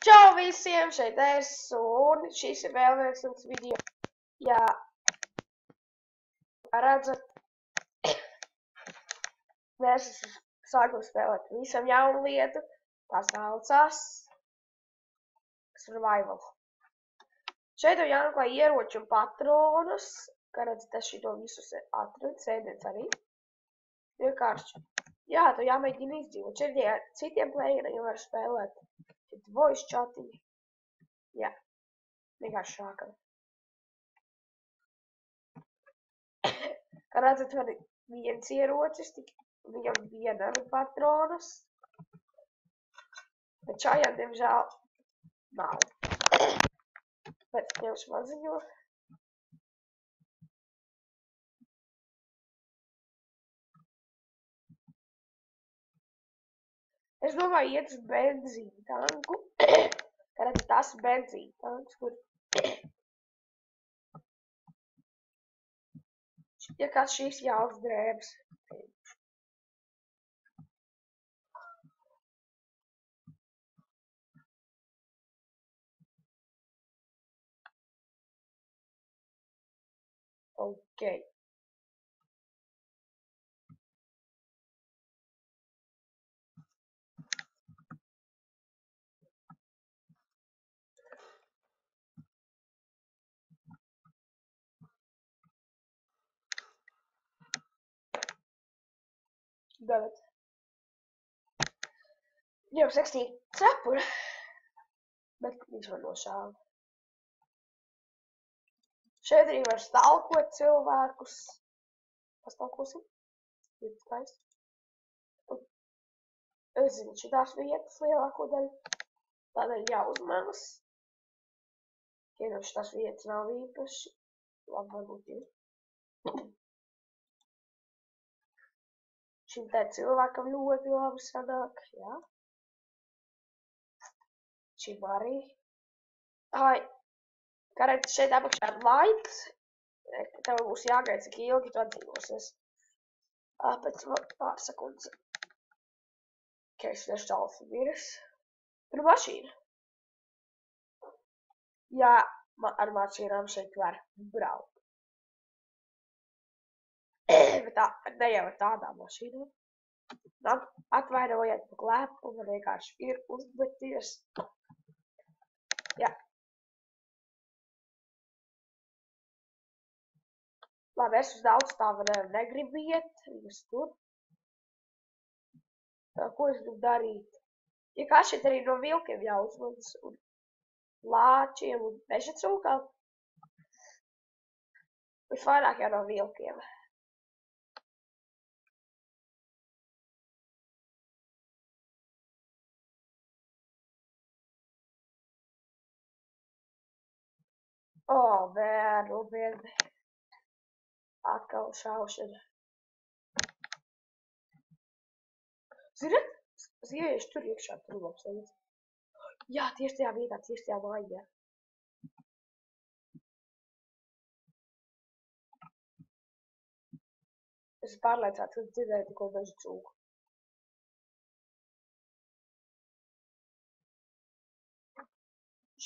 Čau visiem, šeit es, un šis ir vēl viens video. Jā, redzat, mēs esam sākuši spēlēt visam jaunu lietu. Tās saucās Survival. Šeit jau jāmeklē ieroči un patronus, kā redzat, es šito visus atradu, sēdienas arī. Vienkārši, jā, tu jāmēģina izdzīvot. Šeit ja citiem playeriem var spēlēt. Šeit voice chatiņi. Jā, vienkārši šākam. Kā redzat, var viens ierocis, viņam viena ar patronus. Bet šajā, diemžēl, nav. Bet ņemšu maziņo. Es domāju, iet uz benzīna tanku. Kā redzat, tas ir benzīna tanks, kur... Ja kāds šīs jauns drēbes. Ok. Tagad. Jau sekstīja cepura. Bet viņš var nošāva. Šeit arī var stalkot cilvēkus. Pastalkosim. Ir skaisti. Es zinu šitās vietas lielāko daļu. Tādēļ jāuzmanas. Vienam šitās vietas nav īpaši. Labi, varbūt ir. Šim tā cilvēkam ļoti labi sanāk, jā. Šim arī. Ai, kā redz, šeit apakšā ir laiks. Tev būs jāgaida, cik ilgi tu atdzīvosies. Pēc pāris sekundes. Ok, es nešķalfu virs. Tur mašīna. Jā, ar mašīnām šeit var braukt. Bet tā, ne jau ar tādām mašīnām. Atvainojiet par klepu, man vienkārši ir uzmeties. Jā. Labi, es uz daudz tā negribu iet, es tur. Ko es gribu darīt? Ja kā šeit arī no vilkiem jāuzmanas un lāčiem un meža cūkām. Visvairāk jau no vilkiem. O, bērnu, bērni. Atkal šaušana. Ziniet? Sievieši tur iekšā tur labs vajadz. Jā, tieši tajā vietā, tieši tajā mājā. Es pārliecināts, ka dzirdēju tikko meža cūku.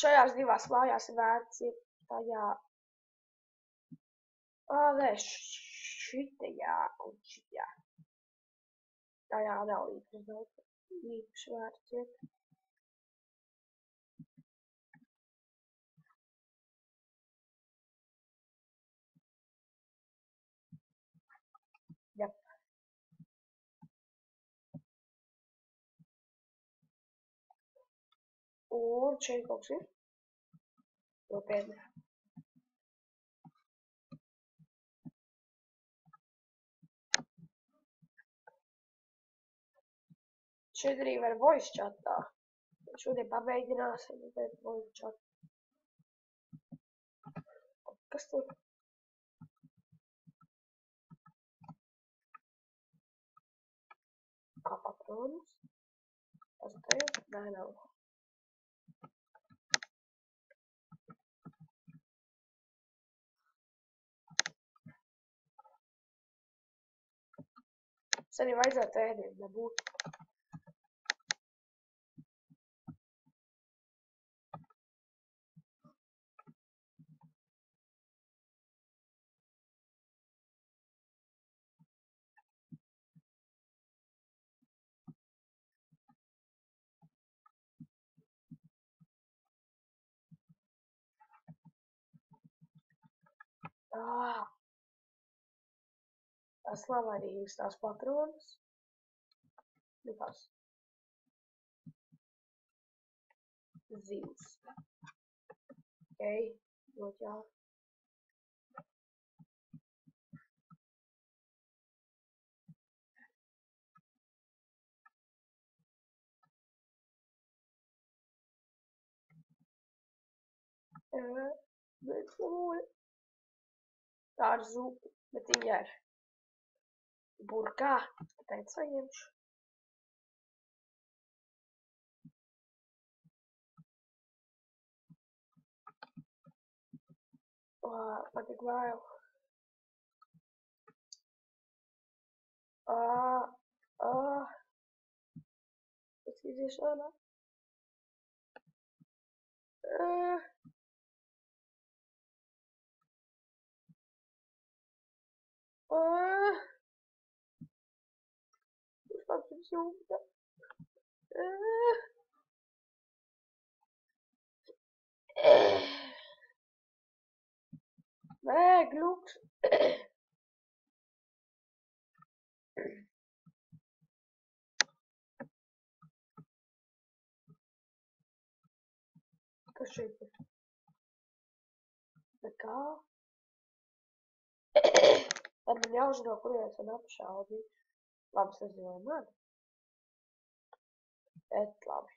Šajās divās mājās ir vērts ir tajā... Nē, šitajā un šitajā. Tajā nav īpaši vērts iet. Jep. Un šeit kaut kas ir. Nopietni. Šeit arī var voice chatā. Šodien pamēģināsim voice chat. Kas tur? Kā patronus? Tas te jau? Nē, nav. Es arī vajadzētu ēdienu dabūt. Tas nav arī īstās patronas. Nekas. Zivs. Ok, ļoti jā. Bet tā ir zupa, bet viņa ir burkā. Tāpēc saņemšu. Man tik vēl. Es iziešu ārā. Kurš pats jums jūta? Nē, gluks. Kas šeit ir? Nekā? Tad man jāuzdod, kurienes man apšaudīt. Labi, es nezinu, vai man. Bet labi.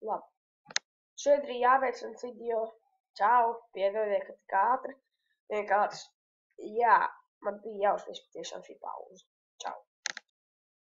Labi. Šeit arī jāveic viens video. Čau, piedodiet, ka tik ātri. Vienkārši, jā, man bija jāuzliek tiešām šī pauze. Čau.